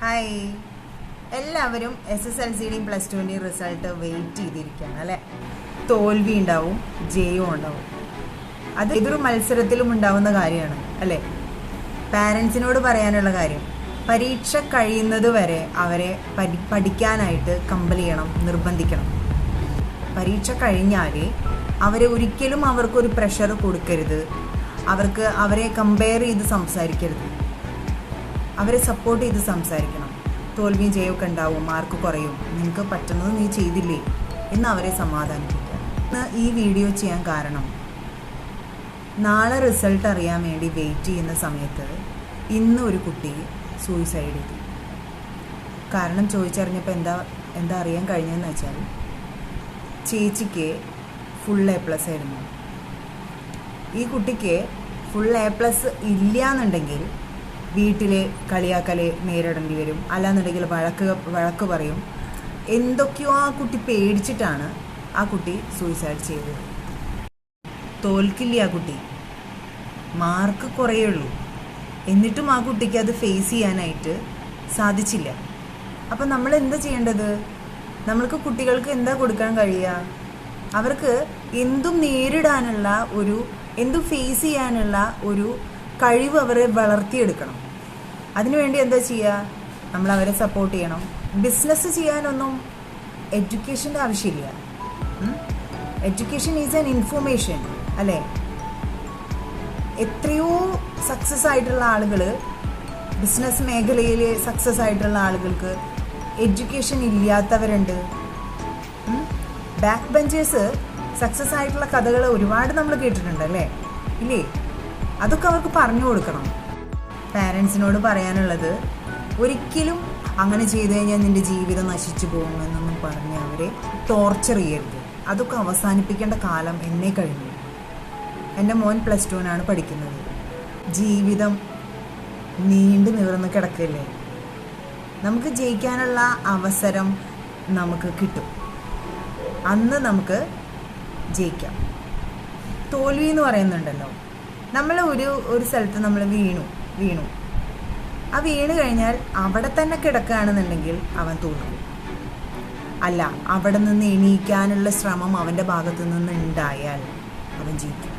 Hi, എല്ലാവരും SSLCയുടെയും +2ൻ്റെയും result wait ചെയ്തിരിക്കുകയാണ് അല്ലേ. തോൽവി ഉണ്ടാവും, ജയവും ഉണ്ടാവും. അത് ഏതൊരു മത്സരത്തിലും ഉണ്ടാവുന്ന കാര്യമാണ് അല്ലേ. പാരൻസിനോട് പറയാനുള്ള കാര്യം, പരീക്ഷ കഴിയുന്നത് വരെ അവരെ പഠിക്കാനായിട്ട് കമ്പൽ ചെയ്യണം, നിർബന്ധിക്കണം. പരീക്ഷ കഴിഞ്ഞാൽ ഒരിക്കലും അവർക്കൊരു പ്രഷർ കൊടുക്കരുത്, അവരെ കമ്പയർ ചെയ്ത് സംസാരിക്കരുത്, അവരെ സപ്പോർട്ട് ചെയ്ത് സംസാരിക്കണം. തോൽവിയും ജയമൊക്കെ ഉണ്ടാവും, മാർക്ക് കുറയും, നിനക്ക് പറ്റുന്നത് നീ ചെയ്തില്ലേ എന്ന് അവരെ സമാധാനിപ്പിക്കുക. ഇന്ന് ഈ വീഡിയോ ചെയ്യാൻ കാരണം, നാളെ റിസൾട്ട് അറിയാൻ വേണ്ടി വെയിറ്റ് ചെയ്യുന്ന സമയത്ത് ഇന്ന് ഒരു കുട്ടി സൂയിസൈഡ് ചെയ്തു. കാരണം ചോദിച്ചറിഞ്ഞപ്പോൾ എന്താ അറിയാൻ കഴിഞ്ഞതെന്ന് വെച്ചാൽ, ചേച്ചിക്ക് ഫുൾ A+ ആയിരുന്നു. ഈ കുട്ടിക്ക് ഫുൾ A+ ഇല്ല എന്നുണ്ടെങ്കിൽ വീട്ടിൽ കളിയാക്കല് നേരിടേണ്ടി വരും, അല്ലാന്നുണ്ടെങ്കിൽ വഴക്ക് പറയും. എന്തൊക്കെയോ ആ കുട്ടി പേടിച്ചിട്ടാണ് ആ കുട്ടി സൂയിസൈഡ് ചെയ്തത്. തോൽക്കില്ല ആ കുട്ടി, മാർക്ക് കുറയുള്ളൂ. എന്നിട്ടും ആ കുട്ടിക്ക് അത് ഫേസ് ചെയ്യാനായിട്ട് സാധിച്ചില്ല. അപ്പം നമ്മൾ എന്താ ചെയ്യേണ്ടത്? നമ്മൾക്ക് കുട്ടികൾക്ക് എന്താ കൊടുക്കാൻ കഴിയുക? അവർക്ക് എന്തും നേരിടാനുള്ള എന്തും ഫേസ് ചെയ്യാനുള്ള ഒരു കഴിവ് അവരെ വളർത്തിയെടുക്കണം. അതിനുവേണ്ടി എന്താ ചെയ്യുക? നമ്മൾ അവരെ സപ്പോർട്ട് ചെയ്യണം. ബിസിനസ് ചെയ്യാനൊന്നും എഡ്യൂക്കേഷൻ്റെ ആവശ്യമില്ല. എഡ്യൂക്കേഷൻ ഈസ് ആൻ ഇൻഫോർമേഷൻ അല്ലേ. എത്രയോ സക്സസ് ആയിട്ടുള്ള ആളുകൾ, ബിസിനസ് മേഖലയിൽ സക്സസ് ആയിട്ടുള്ള ആളുകൾക്ക് എഡ്യൂക്കേഷൻ ഇല്ലാത്തവരുണ്ട്. ബാക്ക് ബെഞ്ചേഴ്സ് സക്സസ് ആയിട്ടുള്ള കഥകൾ ഒരുപാട് നമ്മൾ കേട്ടിട്ടുണ്ട് അല്ലേ, ഇല്ലേ? അതൊക്കെ അവർക്ക് പറഞ്ഞു കൊടുക്കണം. പാരൻസിനോട് പറയാനുള്ളത്, ഒരിക്കലും അങ്ങനെ ചെയ്തു കഴിഞ്ഞാൽ നിൻ്റെ ജീവിതം നശിച്ചു പോകുമെന്നൊന്നും പറഞ്ഞ് അവരെ ടോർച്ചർ ചെയ്യരുത്. അതൊക്കെ അവസാനിപ്പിക്കേണ്ട കാലം എന്നേ കഴിഞ്ഞു. എൻ്റെ മോൻ +2 പഠിക്കുന്നത്. ജീവിതം നീണ്ടു നിവർന്ന് കിടക്കില്ലേ. നമുക്ക് ജയിക്കാനുള്ള അവസരം നമുക്ക് കിട്ടും, അന്ന് നമുക്ക് ജയിക്കാം. തോൽവി എന്ന് പറയുന്നുണ്ടല്ലോ, നമ്മൾ ഒരു സ്ഥലത്ത് നമ്മൾ വീണു. ആ വീണ് കഴിഞ്ഞാൽ അവിടെ തന്നെ കിടക്കുകയാണെന്നുണ്ടെങ്കിൽ അവൻ തോൽക്കും. അല്ല, അവിടെ നിന്ന് എണീക്കാനുള്ള ശ്രമം അവൻ്റെ ഭാഗത്തു നിന്ന് ഉണ്ടായാൽ അവൻ ജയിക്കും.